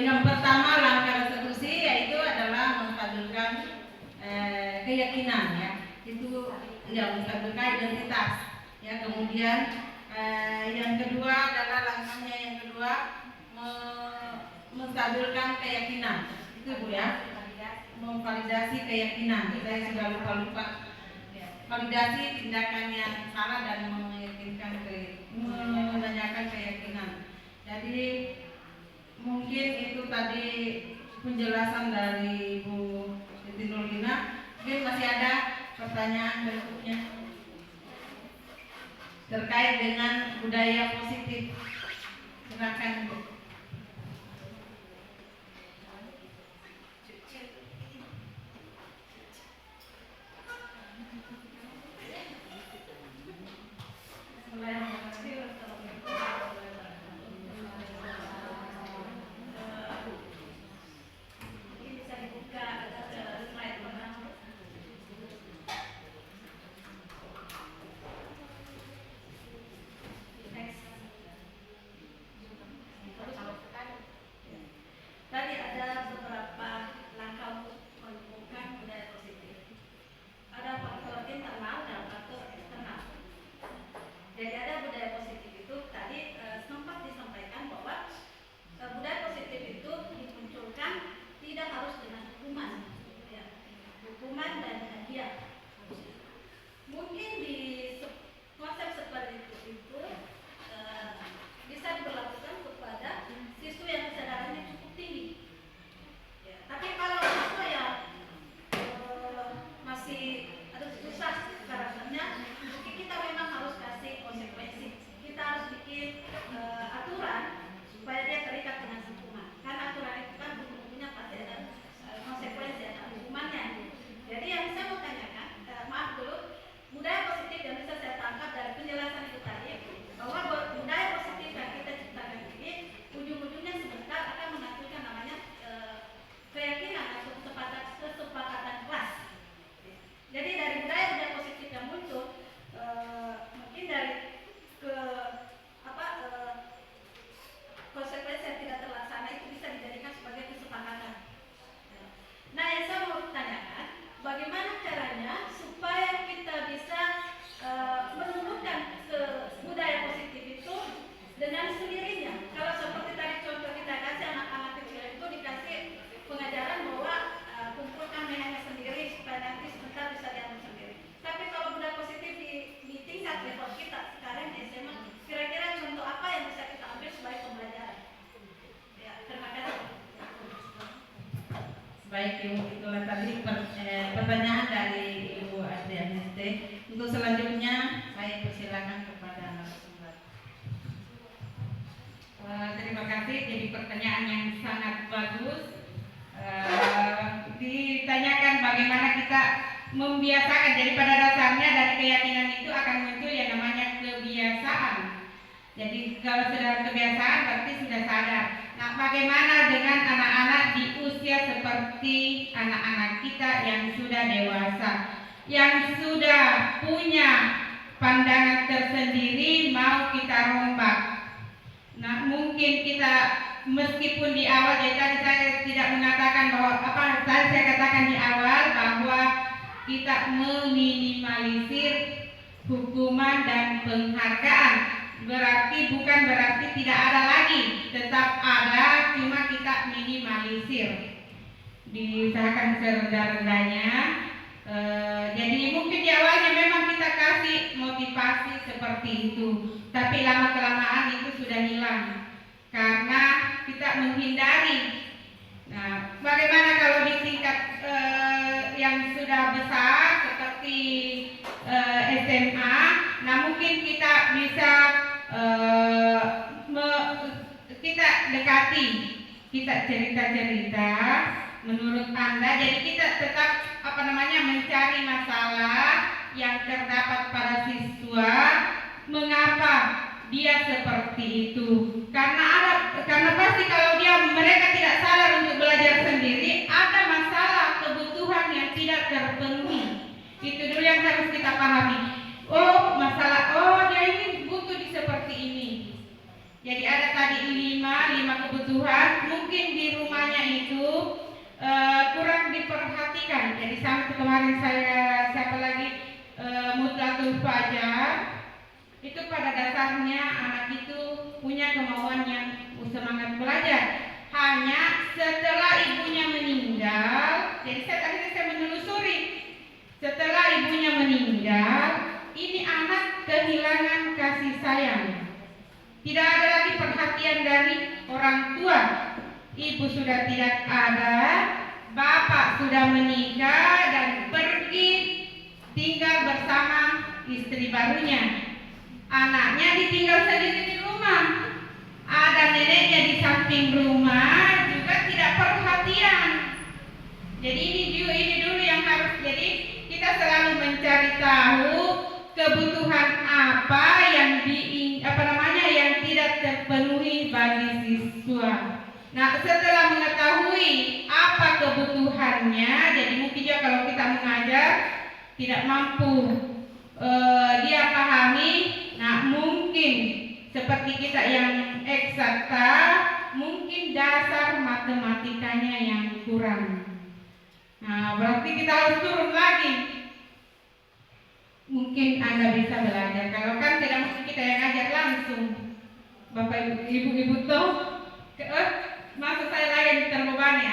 yang pertama langkah restitusi yaitu adalah menstabilkan keyakinan, ya. Itu menstabilkan identitas. Ya, kemudian yang kedua adalah langkahnya yang kedua menstabilkan keyakinan. Itu Bu ya. Memvalidasi keyakinan. Saya sudah lupa. Validasi tindakan yang salah dan menanyakan keyakinan. Jadi mungkin itu tadi penjelasan dari Bu Siti Nurlina. Mungkin masih ada pertanyaan berikutnya terkait dengan budaya positif. Silakan Bu.
Tadi ada beberapa langkah untuk menumbuhkan budaya positif. Ada faktor internal dan faktor eksternal. Jadi ada budaya positif itu tadi sempat disampaikan bahwa budaya positif itu dimunculkan tidak harus dengan hukuman, ya. Hukuman dan hadiah. Mungkin di konsep seperti itu bisa diberlakukan kepada siswa yang kesadarannya cukup tinggi. Ya, tapi kalau siswa yang masih susah karakternya, mungkin kita memang harus kasih konsekuensi. Kita harus bikin aturan supaya dia terikat dengan hukuman. Karena aturan itu kan ujung-ujungnya pasti ada konsekuensi, ada hukumannya. Jadi yang saya mau tanyakan, maaf dulu, budaya positif yang bisa saya tangkap dari penjelasan itu tadi, bahwa budaya positif yang kita ciptakan ini ujung-ujungnya sebentar akan menghasilkan namanya keyakinan atau kesepakatan kelas. Jadi dari budaya positif yang muncul, mungkin dari konsekuensi yang tidak terlaksana itu bisa dijadikan sebagai kesepakatan. Nah, yang saya mau tanyakan, bagaimana caranya supaya kita bisa menumbuhkan budaya positif itu dengan sendirinya? Kalau seperti tadi contoh kita kasih anak-anak kecil itu dikasih pengajaran bahwa kumpulkan mainannya sendiri supaya nanti sebentar bisa diambil sendiri. Tapi kalau budaya positif di tingkat level kita sekarang di SMA, kira-kira contoh apa yang bisa kita ambil sebagai pembelajaran? Ya, terima kasih.
Baik Ibu, itulah tadi pertanyaan dari Ibu Adrianiste. Untuk selanjutnya saya persilakan kepada narasumber.
Terima kasih. Jadi pertanyaan yang sangat bagus. Ditanyakan bagaimana kita membiasakan. Jadi pada dasarnya dari keyakinan itu akan muncul yang namanya kebiasaan. Jadi kalau sudah kebiasaan berarti sudah sadar. Nah, bagaimana dengan anak-anak di usia seperti anak-anak kita yang sudah dewasa, yang sudah punya pandangan tersendiri mau kita rombak. Nah, mungkin kita meskipun di awal, jadi tadi saya tidak mengatakan bahwa tadi saya katakan di awal bahwa kita meminimalisir hukuman dan penghargaan. Bukan berarti tidak ada lagi, tetap ada, cuma kita minimalisir, diusahakan serendah-rendahnya. Jadi mungkin di awalnya memang kita kasih motivasi seperti itu, tapi lama-kelamaan itu sudah hilang karena kita menghindari. Nah, bagaimana kalau di tingkat yang sudah besar seperti SMA? Nah, mungkin kita bisa kita dekati, kita cerita-cerita menurut Anda. Jadi kita tetap mencari masalah yang terdapat pada siswa, mengapa dia seperti itu. Karena pasti kalau mereka tidak sadar untuk belajar sendiri, ada masalah kebutuhan yang tidak terpenuhi. Itu dulu yang harus kita pahami. Dia ini butuh seperti ini. Jadi ada tadi lima kebutuhan, mungkin di rumahnya itu kurang diperhatikan. Jadi sampai kemarin saya Suratul Fajar, itu pada dasarnya anak itu punya kemauan yang semangat belajar. Hanya setelah ibunya meninggal, jadi saya menelusuri, setelah ibunya meninggal, ini anak kehilangan kasih sayang. Tidak ada lagi perhatian dari orang tua. Ibu sudah tidak ada, bapak sudah menikah dan pergi tinggal bersama istri barunya. Anaknya ditinggal sendiri di rumah. Ada neneknya di samping rumah, juga tidak perhatian. Jadi ini dulu yang harus. Jadi kita selalu mencari tahu kebutuhan apa yang yang tidak terpenuhi bagi siswa. Nah, setelah mengetahui apa kebutuhannya, jadi mungkin juga kalau kita mengajar tidak mampu dia pahami. Nah, mungkin seperti kita yang eksakta, mungkin dasar matematikanya yang kurang. Nah, berarti kita harus turun lagi. Mungkin Anda bisa belajar. Kalau kan tidak mungkin kita yang ngajar langsung. Bapak ibu toh, maksud saya lagi terbebani.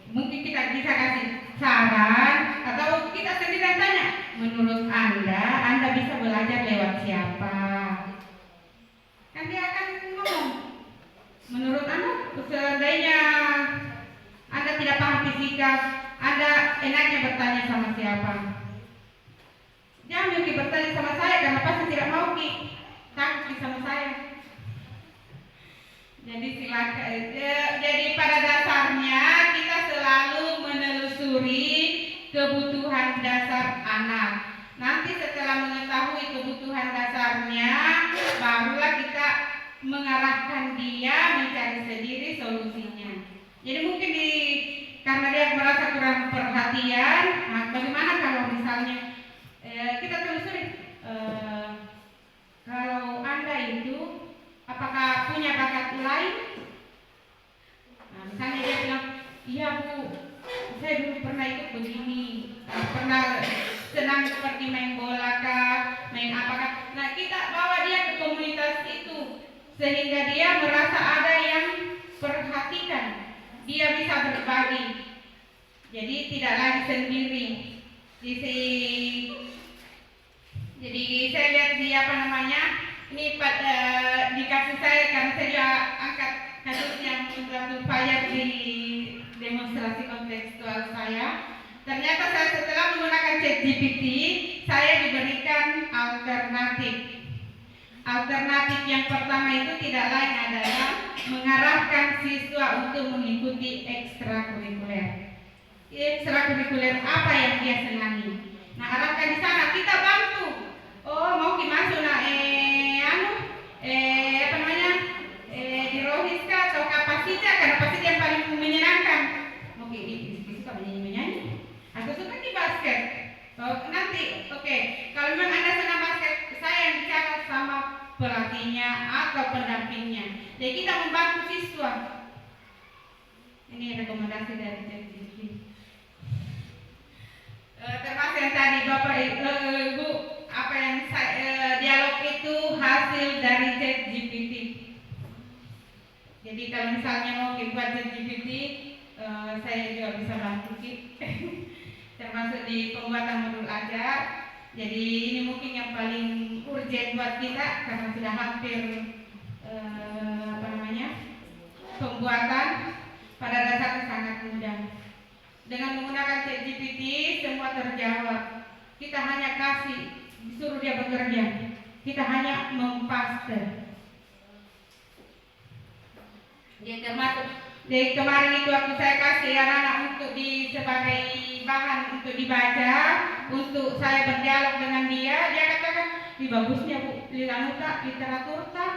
Mungkin kita bisa kasih saran atau kita sendiri tanya. Menurut Anda bisa belajar lewat siapa? Kan dia akan ngomong. Menurut Anda, seandainya Anda tidak paham fisika, Anda enaknya bertanya sama siapa? Jangan bertanya sama saya karena pasti tidak mau takut sama saya. Jadi silakan. Jadi pada dasarnya kita selalu menelusuri kebutuhan dasar anak. Nanti setelah mengetahui kebutuhan dasarnya, barulah kita mengarahkan dia mencari sendiri solusinya. Jadi mungkin karena dia merasa kurang perhatian, nah bagaimana kalau misalnya kita telusuri kalau Anda itu apakah punya bakat lain? Nah, misalnya dia bilang, iya Bu, saya dulu pernah ikut begini, pernah senang seperti main bola kah, main apakah. Nah, kita bawa dia ke komunitas itu sehingga dia merasa ada yang perhatikan, dia bisa berbagi, jadi tidak lagi sendiri. Jadi saya lihat di ini dikasih saya karena saya juga angkat kasus yang Suratul Fajar di demonstrasi kontekstual saya. Ternyata saya setelah menggunakan ChatGPT, saya diberikan alternatif. Alternatif yang pertama itu tidak lain adalah mengarahkan siswa untuk mengikuti ekstrakurikuler. Ekstrakurikuler apa yang dia senangi. Nah, arahkan di sana, kita bantu. Oh, mau masuk di Rohiska atau Kapasita, karena pasti yang paling menyenangkan. Oke, suka menyanyi atau suka di basket. Nanti, kalau memang Anda senang basket, saya yang bicara sama pelatihnya atau pendampingnya. Jadi kita membantu siswa. Ini rekomendasi dari ChatGPT. Termasuk yang tadi Bapak Ibu, apa yang dialog itu hasil dari ChatGPT. Jadi kalau misalnya mau buat ChatGPT, saya juga bisa bantu termasuk di pembuatan modul ajar. Jadi ini mungkin yang paling urgent buat kita karena sudah hampir pembuatan. Pada dasarnya sangat mudah. Dengan menggunakan ChatGPT semua terjawab. Kita hanya disuruh dia bekerja. Kita hanya mempaste. Dia termasuk kemarin itu waktu saya kasih anak-anak untuk sebagai bahan untuk dibaca, untuk saya berdialog dengan dia katakan, bagusnya Bu, literatur tak,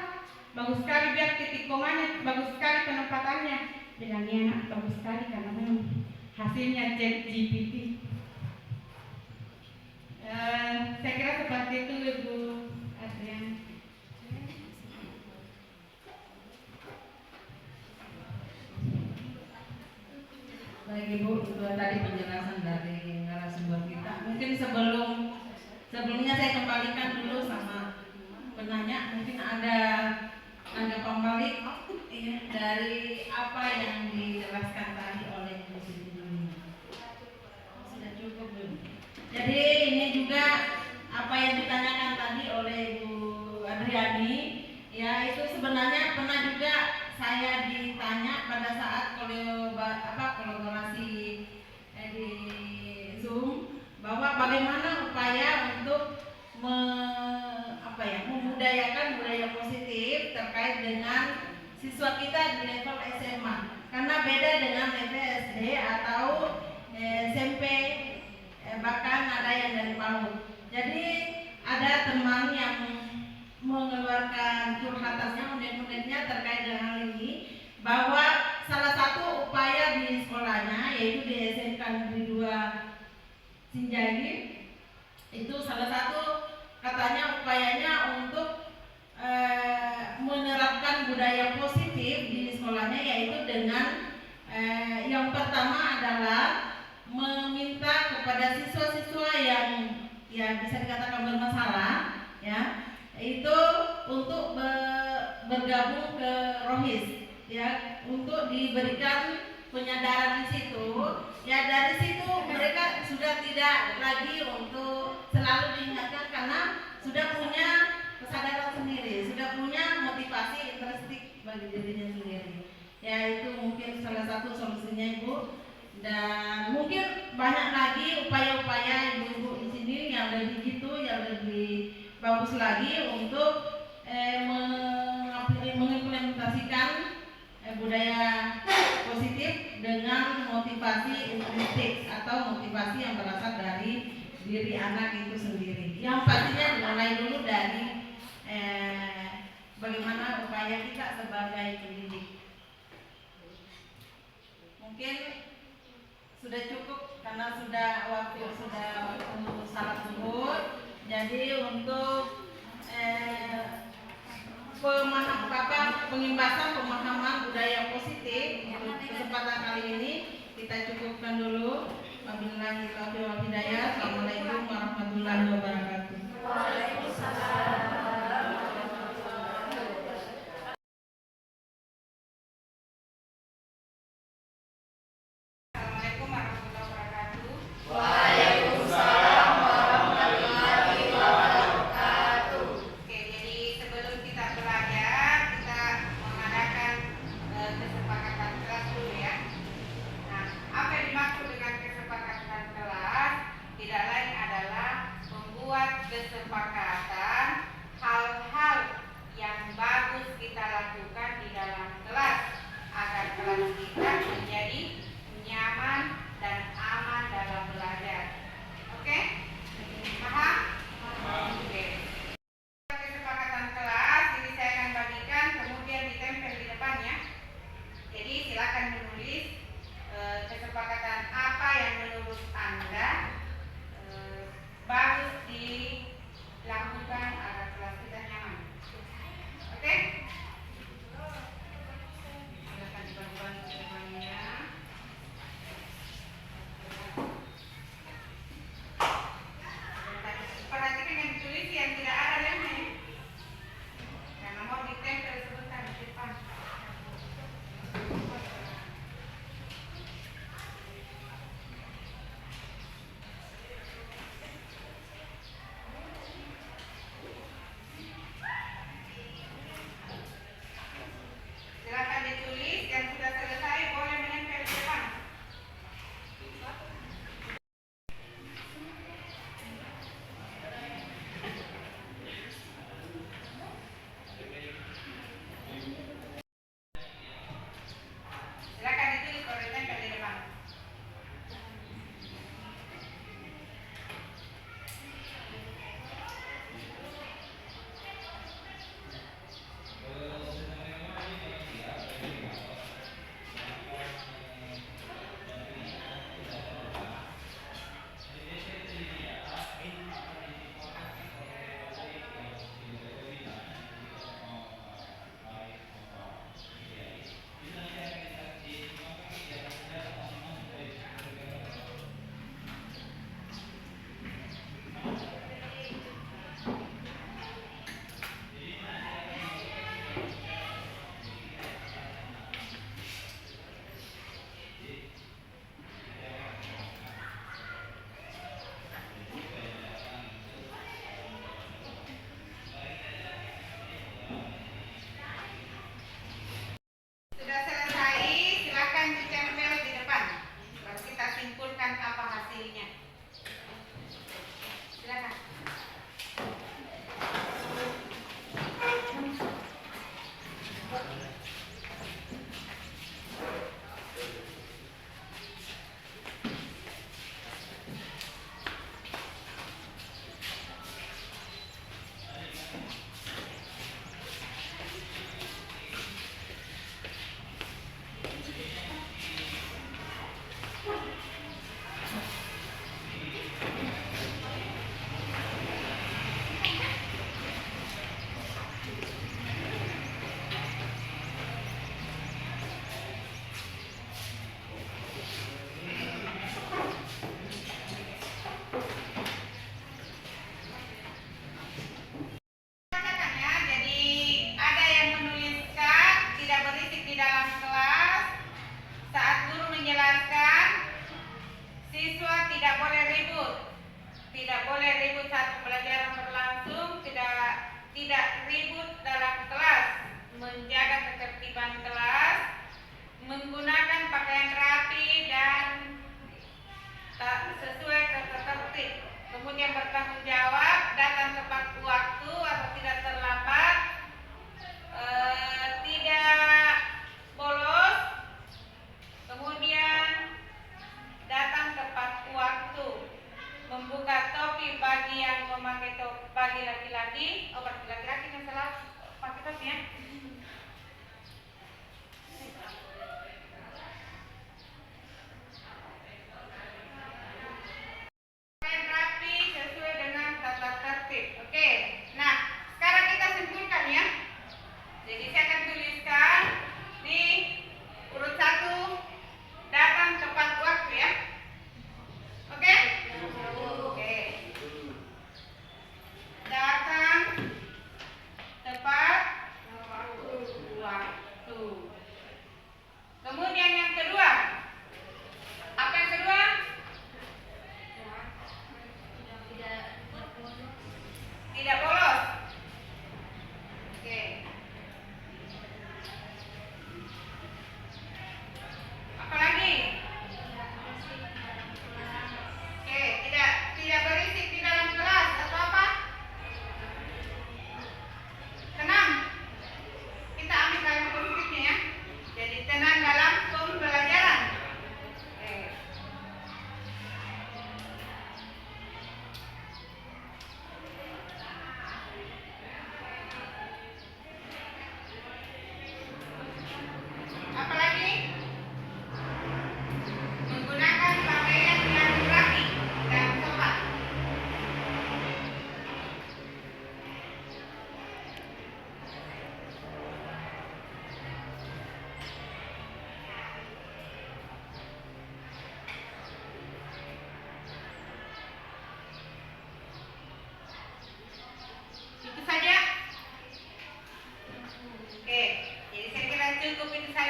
bagus sekali biar titik komanya, bagus sekali penempatannya. Dengan dia anak bagus sekali karena memang hasilnya ChatGPT. Saya kira seperti itu Bu Adrian.
Baik Ibu, itu tadi penjelasan dari narasumber kita. Mungkin sebelum Sebelumnya saya kembalikan dulu sama penanya, mungkin ada tanggapan balik ya, dari apa yang dijelaskan tadi oleh Bu Siti Nurbaya. Sudah cukup belum? Jadi ini juga apa yang ditanyakan tadi oleh Bu Adriani, ya itu sebenarnya pernah juga saya ditanya pada saat kolaborasi di Zoom, bahwa bagaimana upaya untuk membudayakan budaya positif terkait dengan siswa kita di level SMA, karena beda dengan level SD atau SMP, bahkan ada yang dari PAUD. Jadi ada teman yang mengeluarkan curhatannya, unek-uneknya terkait dengan hal ini, bahwa salah satu upaya di sekolahnya, yaitu di SMK Negeri 2 Sinjai, itu salah satu katanya upayanya untuk menerapkan budaya positif di sekolahnya, yaitu dengan yang pertama adalah meminta kepada siswa-siswa yang ya bisa dikatakan bermasalah, ya, itu untuk bergabung ke Rohis, ya, untuk diberikan penyadaran di situ. Ya, dari situ mereka sudah tidak lagi untuk selalu diingatkan, karena sudah punya kesadaran sendiri, sudah punya motivasi intrinsik bagi dirinya sendiri. Ya, itu mungkin salah satu solusinya, Ibu. Dan mungkin banyak lagi upaya-upaya Ibu-ibu di sini yang lebih yang lebih bagus lagi untuk mengimplementasikan budaya positif dengan motivasi intrinsik atau motivasi yang berasal dari diri anak itu sendiri. Yang pastinya dimulai dulu dari bagaimana upaya kita sebagai pendidik. Mungkin sudah cukup karena sudah waktu salat zuhur. Jadi untuk pengimbasan pemahaman budaya positif untuk kesempatan kali ini kita cukupkan dulu. Wabillahi taufiq wal hidayah. Assalamualaikum warahmatullahi wabarakatuh. Waalaikumsalam.
Assalamualaikum warahmatullahi wabarakatuh.
Waalaikumsalam warahmatullahi wabarakatuh.
Oke, jadi sebelum kita belajar, kita mengadakan kesepakatan kelas dulu ya. Nah, apa yang dimaksud dengan kesepakatan kelas? Tidak lain adalah siswa tidak boleh ribut. Tidak boleh ribut saat pembelajaran berlangsung, tidak ribut dalam kelas, menjaga ketertiban kelas, menggunakan pakaian rapi dan sesuai tata tertib. Kemudian bertanggung jawab, datang tepat waktu atau tidak terlambat, tidak bolos, kemudian datang tepat waktu, membuka topi bagi yang memakai topi, bagi laki-laki, berarti laki-laki yang salah pakai topi ya. Rapi sesuai dengan tata tertib. Oke. Nah, sekarang kita simpulkan ya. Jadi saya akan tuliskan di urut 1 datang tepat waktu ya. Oke? Oke. Datang tepat waktu. Kemudian yang kedua. Apa yang kedua? Tidak bolos. Oke. Apa lagi? Oke, tidak berisik di dalam kelas atau apa? Tenang. Kita ambil kalimat positifnya ya. Jadi tenang dalam pembelajaran. Oke. Apalagi menggunakan pakaian yang rapi dan sopan. Itu saja. Oke, jadi saya kira cukup itu saja.